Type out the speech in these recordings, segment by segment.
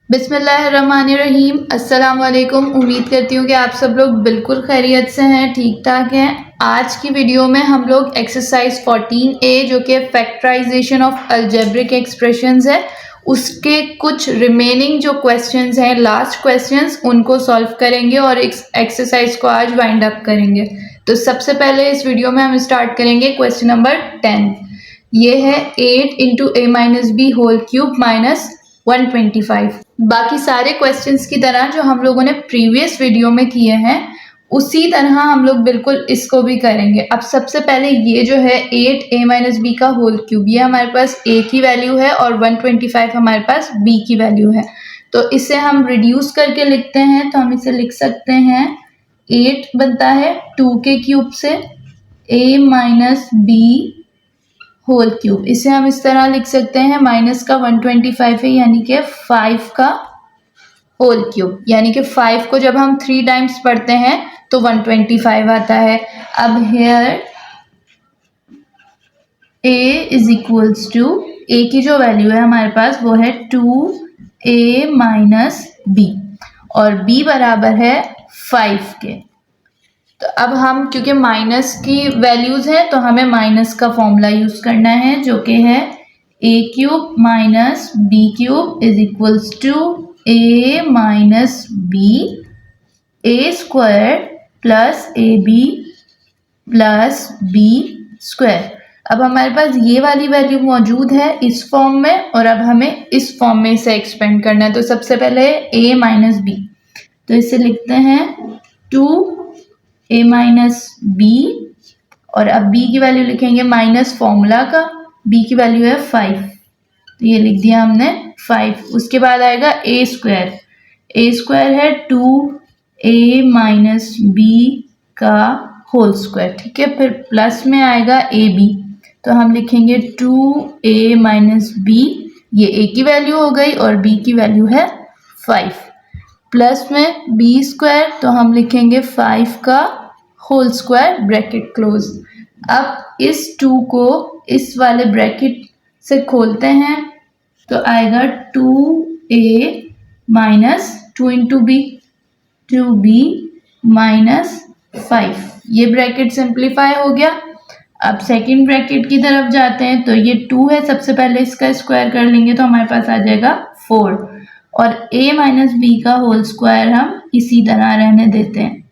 बिस्मिल्लाहिर्रहमानिर्रहीम। अस्सलाम वालेकुम। उम्मीद करती हूँ कि आप सब लोग बिल्कुल खैरियत से हैं, ठीक ठाक हैं। आज की वीडियो में हम लोग एक्सरसाइज 14A जो कि फैक्टराइजेशन ऑफ अलजेब्रिक एक्सप्रेशंस है, उसके कुछ रिमेनिंग जो क्वेश्चंस हैं, लास्ट क्वेश्चंस, उनको सॉल्व करेंगे और एक्सरसाइज को आज वाइंड अप करेंगे। तो सबसे पहले इस वीडियो में हम स्टार्ट करेंगे क्वेश्चन नंबर 10। ये है 8 इंटू ए minus B whole cube minus 125। बाकी सारे क्वेश्चंस की तरह जो हम लोगों ने प्रीवियस वीडियो में किए हैं उसी तरह हम लोग बिल्कुल इसको भी करेंगे। अब सबसे पहले ये जो है 8a माइनस बी का होल क्यूब, ये हमारे पास a की वैल्यू है और 125 हमारे पास b की वैल्यू है। तो इसे हम रिड्यूस करके लिखते हैं, तो हम इसे लिख सकते हैं 8 बनता है 2 के क्यूब से a minus B whole cube. इसे हम इस तरह लिख सकते हैं, माइनस का 125 है यानी कि 5 का होल क्यूब, यानी कि 5 को जब हम 3 टाइम्स पढ़ते हैं तो 125 आता है। अब here a is equals to, a की जो वैल्यू है हमारे पास वो है 2a माइनस बी और b बराबर है 5 के। तो अब हम क्योंकि माइनस की वैल्यूज हैं तो हमें माइनस का फॉर्मूला यूज करना है जो कि है a cube minus B cube is equals to a minus B A square plus A B plus B square. अब हमारे पास ये वाली वैल्यू मौजूद है इस फॉर्म में और अब हमें इस फॉर्म में इसे एक्सपेंड करना है। तो सबसे पहले a माइनस बी, तो इसे लिखते हैं 2a माइनस बी और अब b की वैल्यू लिखेंगे माइनस फॉर्मूला का, b की वैल्यू है 5, तो ये लिख दिया हमने 5। उसके बाद आएगा a स्क्वायर है 2a माइनस बी का होल स्क्वायर, ठीक है। फिर प्लस में आएगा ए बी, तो हम लिखेंगे 2a माइनस बी, ये a की वैल्यू हो गई और b की वैल्यू है 5, प्लस में b स्क्वायर, तो हम लिखेंगे 5 का होल स्क्वायर ब्रैकेट क्लोज। अब इस 2 को इस वाले ब्रैकेट से खोलते हैं तो आएगा 2a minus 2 into B 2b minus 5, ये ब्रैकेट सिंप्लीफाई हो गया। अब सेकंड ब्रैकेट की तरफ जाते हैं तो ये 2 है, सबसे पहले इसका स्क्वायर कर लेंगे तो हमारे पास आ जाएगा 4 और a माइनस बी का होल स्क्वायर हम इसी तरह रहने देते हैं।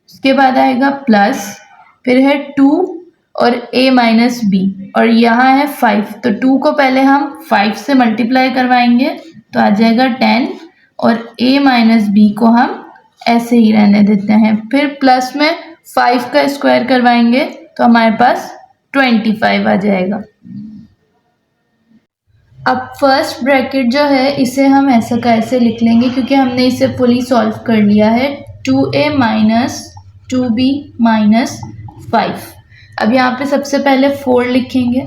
उसके बाद आएगा प्लस, फिर है 2 और a माइनस बी और यहाँ है 5, तो 2 को पहले हम 5 से मल्टीप्लाई करवाएंगे तो आ जाएगा 10 और a माइनस बी को हम ऐसे ही रहने देते हैं। फिर प्लस में 5 का स्क्वायर करवाएंगे तो हमारे पास 25 आ जाएगा। अब फर्स्ट ब्रैकेट जो है इसे हम ऐसे का ऐसे लिख लेंगे क्योंकि हमने इसे फुली सॉल्व कर लिया है, 2a माइनस 2b माइनस 5। अब यहाँ पे सबसे पहले 4 लिखेंगे,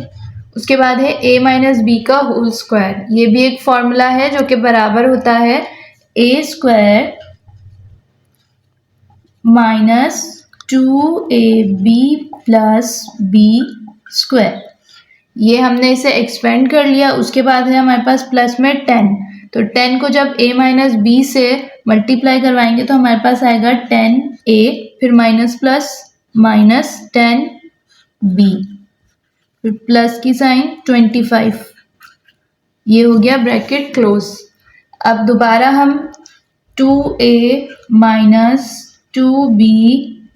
उसके बाद है a माइनस बी का होल स्क्वायर, ये भी एक फॉर्मूला है जो कि बराबर होता है a square minus 2ab plus b square. ये हमने इसे एक्सपेंड कर लिया। उसके बाद है हमारे पास प्लस में 10, तो 10 को जब a माइनस बी से मल्टीप्लाई करवाएंगे तो हमारे पास आएगा 10a, फिर माइनस प्लस माइनस 10b, फिर प्लस की साइन 25, ये हो गया ब्रैकेट क्लोज। अब दोबारा हम 2a माइनस 2b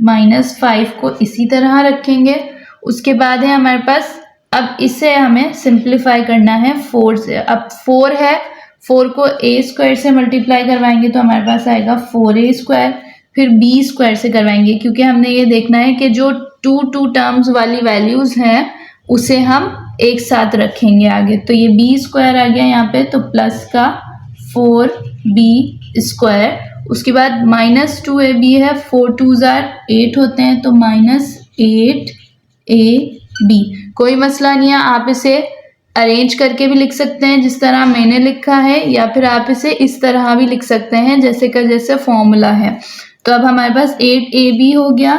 माइनस 5 को इसी तरह रखेंगे। उसके बाद है हमारे पास, अब इसे हमें सिंप्लीफाई करना है 4 से। अब 4 है, 4 को a स्क्वायर से मल्टीप्लाई करवाएंगे तो हमारे पास आएगा 4a स्क्वायर, फिर b स्क्वायर से करवाएंगे क्योंकि हमने ये देखना है कि जो 2 टर्म्स वाली वैल्यूज हैं उसे हम एक साथ रखेंगे आगे। तो ये b स्क्वायर आ गया यहाँ पे, तो प्लस का 4b स्क्वायर, उसके बाद माइनस 2ab है, 4 2s are 8 होते हैं तो माइनस 8ab। कोई मसला नहीं है, आप इसे अरेंज करके भी लिख सकते हैं जिस तरह मैंने लिखा है, या फिर आप इसे इस तरह भी लिख सकते हैं जैसे का जैसे फॉर्मूला है। तो अब हमारे पास 8ab हो गया,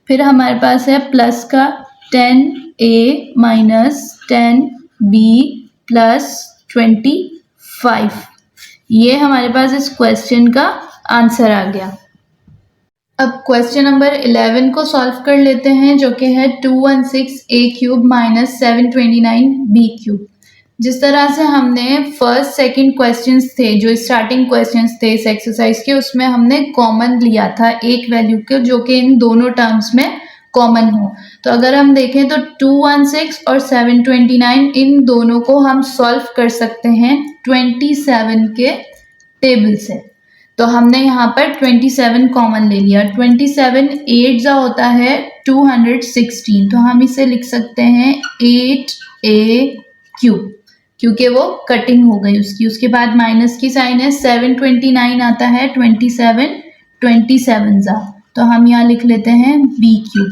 फिर हमारे पास है प्लस का 10a माइनस 10b प्लस 25, ये हमारे पास इस क्वेश्चन का आंसर आ गया। अब क्वेश्चन नंबर 11 को सॉल्व कर लेते हैं, जो कि है 216a³ माइनस 729b³। जिस तरह से हमने फर्स्ट सेकंड क्वेश्चंस थे, जो स्टार्टिंग क्वेश्चंस थे इस एक्सरसाइज के, उसमें हमने कॉमन लिया था एक वैल्यू के, जो कि इन दोनों टर्म्स में कॉमन हो। तो अगर हम देखें तो 216 और 729 इन दोनों को हम सॉल्व कर सकते हैं 27 के टेबल से। तो हमने यहाँ पर 27 कॉमन ले लिया। 27 8 जा होता है 216, तो हम इसे लिख सकते हैं 8a³, क्योंकि वो कटिंग हो गई उसकी। उसके बाद माइनस की साइन है, 729 आता है 27 जा, तो हम यहाँ लिख लेते हैं b³।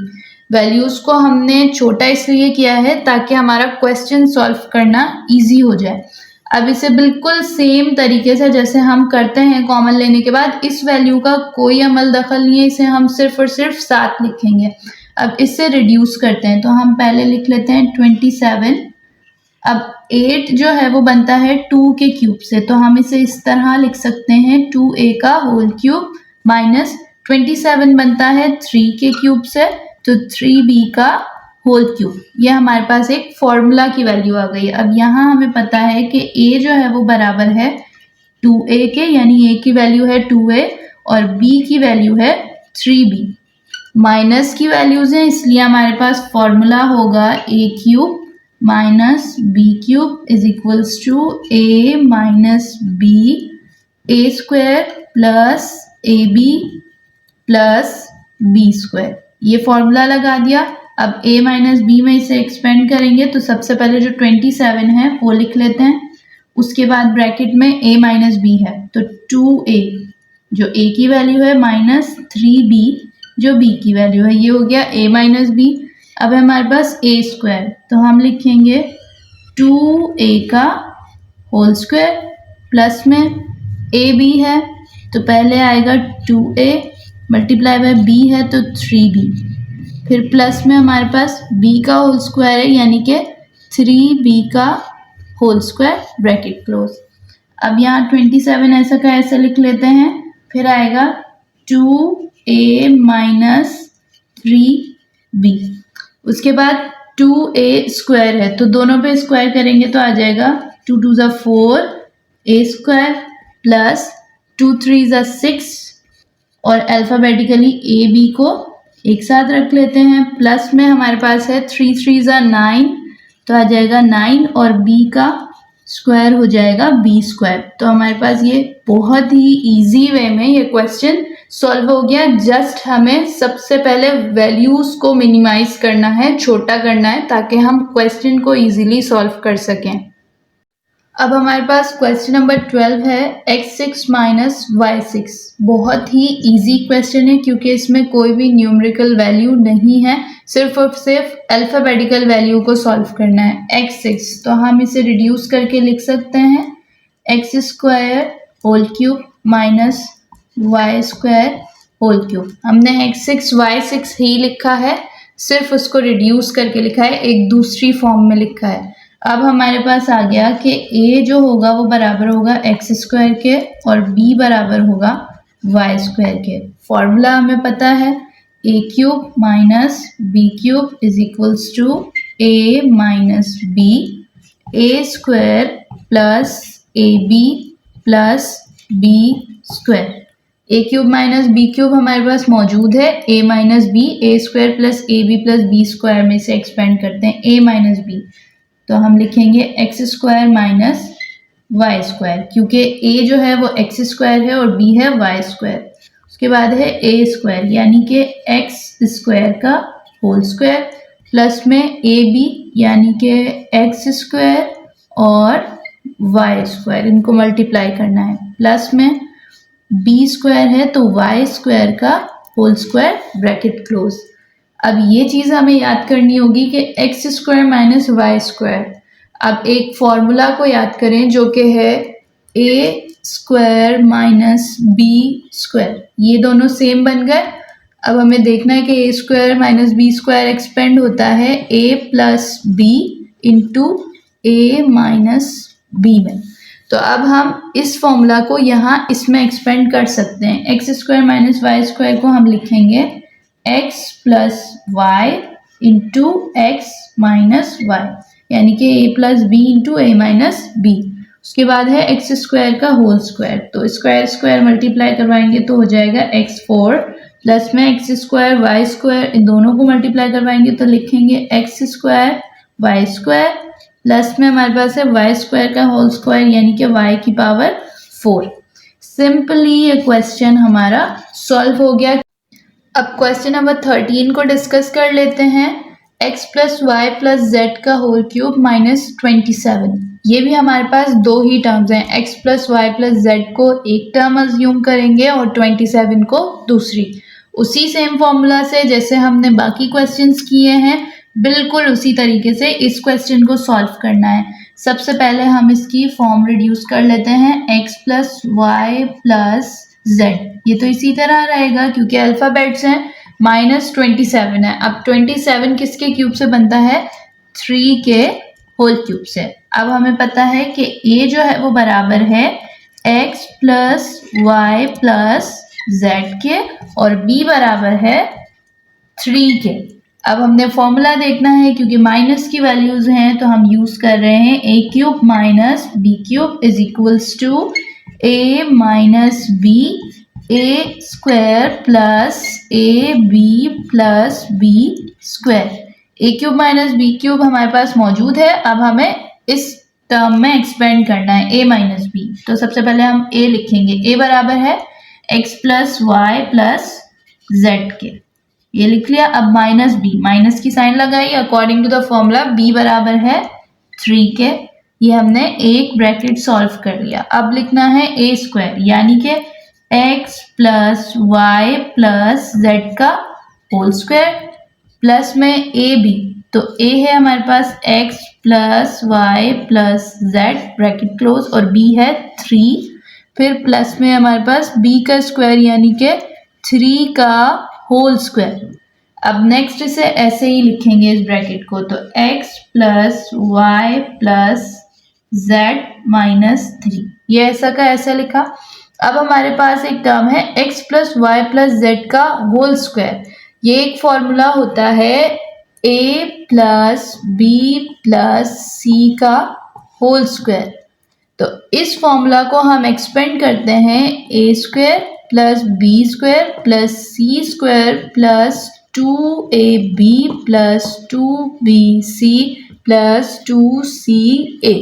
वैल्यूज को हमने छोटा इसलिए किया है ताकि हमारा क्वेश्चन सॉल्व करना इजी हो जाए। अब इसे बिल्कुल सेम तरीके से जैसे हम करते हैं कॉमन लेने के बाद, इस वैल्यू का कोई अमल दखल नहीं है, इसे हम सिर्फ और सिर्फ 7 लिखेंगे। अब इससे रिड्यूस करते हैं, तो हम पहले लिख लेते हैं 27। अब 8 जो है वो बनता है 2 के क्यूब से, तो हम इसे इस तरह लिख सकते हैं 2a का होल क्यूब माइनस 27 बनता है 3 के क्यूब से, तो 3b का होल क्यूब। ये हमारे पास एक फॉर्मूला की वैल्यू आ गई। अब यहाँ हमें पता है कि a जो है वो बराबर है 2a के, यानी a की वैल्यू है 2a और b की वैल्यू है 3b। माइनस की वैल्यूज हैं, इसलिए हमारे पास फॉर्मूला होगा a³ minus b³ is equals to a minus b, a² plus ab plus b²। ये फॉर्मूला लगा दिया। अब a माइनस बी में इसे एक्सपेंड करेंगे, तो सबसे पहले जो 27 है वो लिख लेते हैं, उसके बाद ब्रैकेट में a माइनस बी है, तो 2a जो a की वैल्यू है माइनस 3b जो b की वैल्यू है, ये हो गया a माइनस बी। अब है हमारे पास a², तो हम लिखेंगे 2a का होल स्क्वायर प्लस में ab है, तो पहले आएगा 2a मल्टीप्लाई बाय b है तो 3b, फिर प्लस में हमारे पास b का होल स्क्वायर है, यानी कि 3b का होल स्क्वायर ब्रैकेट क्लोज। अब यहाँ 27 ऐसा का ऐसा लिख लेते हैं, फिर आएगा 2a माइनस 3b, उसके बाद 2a² है, तो दोनों पे स्क्वायर करेंगे तो आ जाएगा 2 2 ज़ा 4 a² प्लस 2 3 ज़ा 6, और अल्फ़ाबेटिकली a b को एक साथ रख लेते हैं, प्लस में हमारे पास है 3 3 ज़ा 9, तो आ जाएगा 9 और b का स्क्वायर हो जाएगा b²। तो हमारे पास ये बहुत ही इजी वे में ये क्वेश्चन सॉल्व हो गया। जस्ट हमें सबसे पहले वैल्यूज को मिनिमाइज करना है, छोटा करना है, ताकि हम क्वेश्चन को इजीली सॉल्व कर सकें। अब हमारे पास क्वेश्चन नंबर 12 है x6 माइनस y6। बहुत ही इजी क्वेश्चन है क्योंकि इसमें कोई भी न्यूमेरिकल वैल्यू नहीं है, सिर्फ और सिर्फ अल्फ़ाबेटिकल वैल्यू को सॉल्व करना है। x6, तो हम इसे रिड्यूस करके लिख सकते हैं x² whole cube minus y² whole cube. हमने x6 y6 ही लिखा है, सिर्फ उसको रिड्यूस करके लिखा है, एक दूसरी फॉर्म में लिखा है। अब हमारे पास आ गया कि a जो होगा वो बराबर होगा x² के और b बराबर होगा y² के। फॉर्मूला हमें पता है a³ minus b³ is equals to a minus b, a² plus ab plus b²। a³ minus b³ हमारे पास मौजूद है, a minus b, a² plus ab plus b² में से एक्सपेंड करते हैं a माइनस b, तो हम लिखेंगे x² माइनस y², क्योंकि a जो है वो x² है और b है y²। उसके बाद है a², यानी कि x² का होल स्क्वायर प्लस में ab यानी कि x² और y², इनको मल्टीप्लाई करना है, प्लस में b² है तो y² का होल स्क्वायर ब्रैकेट क्लोज। अब ये चीज़ हमें याद करनी होगी कि x² माइनस y²। अब एक फॉर्मूला को याद करें जो कि है a² माइनस b², ये दोनों सेम बन गए। अब हमें देखना है कि a² माइनस b² एक्सपेंड होता है a plus b into a minus b में, तो अब हम इस फॉर्मूला को यहाँ इसमें एक्सपेंड कर सकते हैं। X square minus Y square को हम लिखेंगे X plus Y into X minus Y, यानी कि A plus B into A minus B. उसके बाद है एक्स स्क्वायर का होल स्क्वायर, तो स्क्वायर स्क्वायर मल्टीप्लाई करवाएंगे तो हो जाएगा एक्स फोर, प्लस में एक्स स्क्वायर वाई स्क्वायर, इन दोनों को मल्टीप्लाई करवाएंगे तो लिखेंगे X square Y square, plus में हमारे पास है वाई स्क्वायर का होल स्क्वायर यानी कि वाई की पावर 4। सिंपली ये क्वेश्चन हमारा सॉल्व हो गया। अब क्वेश्चन नंबर 13 को डिस्कस कर लेते हैं। x plus Y plus Z का होल क्यूब माइनस 27, ये भी हमारे पास दो ही टर्म्स हैं। x प्लस वाई प्लस जेड को एक टर्म अज्यूम करेंगे और 27 को दूसरी। उसी सेम फॉर्मूला से जैसे हमने बाकी क्वेश्चंस किए हैं, बिल्कुल उसी तरीके से इस क्वेश्चन को सॉल्व करना है। सबसे पहले हम इसकी फॉर्म रिड्यूस कर लेते हैं, x plus Y plus Z, ये तो इसी तरह रहेगा क्योंकि अल्फ़ाबेट्स हैं। माइनस 27 है, अब 27 किसके क्यूब से बनता है? 3 के होल क्यूब से। अब हमें पता है कि a जो है वो बराबर है x plus Y plus Z के और b बराबर है 3 के। अब हमने फॉर्मूला देखना है, क्योंकि माइनस की वैल्यूज हैं तो हम यूज कर रहे हैं a cube minus b cube is equals to a minus b a square plus a b plus b square. a cube minus b cube हमारे पास मौजूद है, अब हमें इस टर्म में एक्सपेंड करना है a माइनस b। तो सबसे पहले हम a लिखेंगे, a बराबर है x plus Y plus Z के, ये लिख लिया। अब माइनस b, माइनस की साइन लगाई, according to the formula b बराबर है 3 के, ये हमने एक ब्रैकेट सॉल्व कर लिया। अब लिखना है a स्क्वायर यानी कि x plus Y plus Z का होल स्क्वायर, प्लस में a b, तो a है हमारे पास x plus Y plus Z bracket close और b है 3, फिर प्लस में हमारे पास b का स्क्वायर यानी कि 3 का होल स्क्वायर। अब नेक्स्ट इसे ऐसे ही लिखेंगे इस ब्रैकेट को, तो x plus Y plus Z minus 3, ये ऐसा का ऐसा लिखा। अब हमारे पास एक टर्म है x plus Y plus Z का होल स्क्वायर, ये एक फॉर्मूला होता है a plus B plus C का होल स्क्वायर। तो इस फॉर्मूला को हम एक्सपेंड करते हैं a square plus B square plus C square plus 2ab plus 2bc plus 2ca।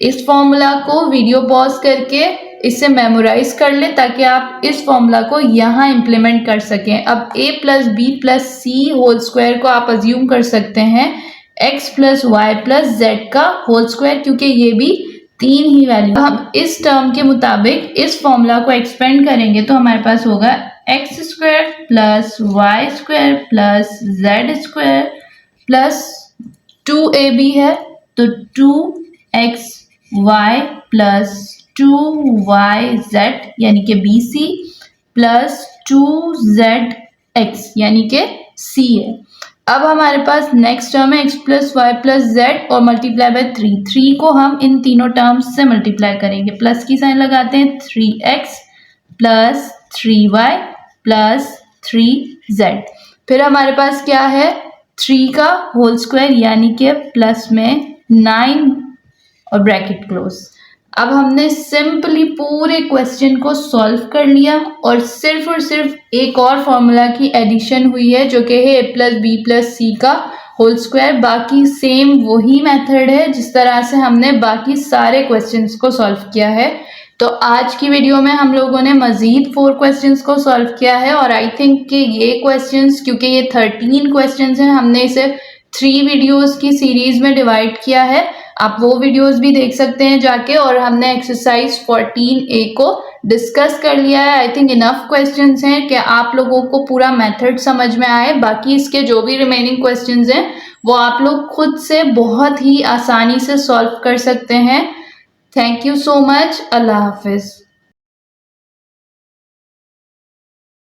इस फॉर्मूला को वीडियो पॉज करके इसे मेमोराइज कर लें ताकि आप इस फॉर्मूला को यहाँ इम्प्लीमेंट कर सकें। अब a plus B plus C whole square को आप अज्यूम कर सकते हैं x plus Y plus Z का होल स्क्वायर, क्योंकि ये भी 3 ही वैल्यू। हम इस टर्म के मुताबिक इस फॉर्मूला को एक्सपेंड करेंगे तो हमारे पास होगा X square plus Y square plus Z square plus 2ab है तो 2xy प्लस 2yz यानी कि bc प्लस 2zx यानी कि c है। अब हमारे पास नेक्स्ट टर्म है x plus Y plus Z और मल्टीप्लाई बाय 3 को हम इन तीनों टर्म्स से मल्टीप्लाई करेंगे, प्लस की साइन लगाते हैं 3x plus 3y plus 3z। फिर हमारे पास क्या है 3 का होल स्क्वायर यानी कि प्लस में 9 और ब्रैकेट क्लोज। अब हमने सिंपली पूरे क्वेश्चन को सॉल्व कर लिया और सिर्फ एक और फॉर्मूला की एडिशन हुई है जो कि है a plus B plus C का होल स्क्वायर। बाकी सेम वही मेथड है जिस तरह से हमने बाकी सारे क्वेश्चंस को सॉल्व किया है। तो आज की वीडियो में हम लोगों ने मज़ीद 4 क्वेश्चंस को सॉल्व किया है और आई थिंक कि ये क्वेश्चंस, क्योंकि ये 13 क्वेश्चंस हैं, हमने इसे 3 वीडियोस की सीरीज में डिवाइड किया है। आप वो वीडियोस भी देख सकते हैं जाके, और हमने एक्सरसाइज 14A को डिस्कस कर लिया है। आई थिंक इनफ क्वेश्चंस हैं कि आप लोगों को पूरा मेथड समझ में आए। बाकी इसके जो भी रिमेनिंग क्वेश्चंस हैं वो आप लोग खुद से बहुत ही आसानी से सॉल्व कर सकते हैं। Thank you so much. अल्लाह हाफिज़।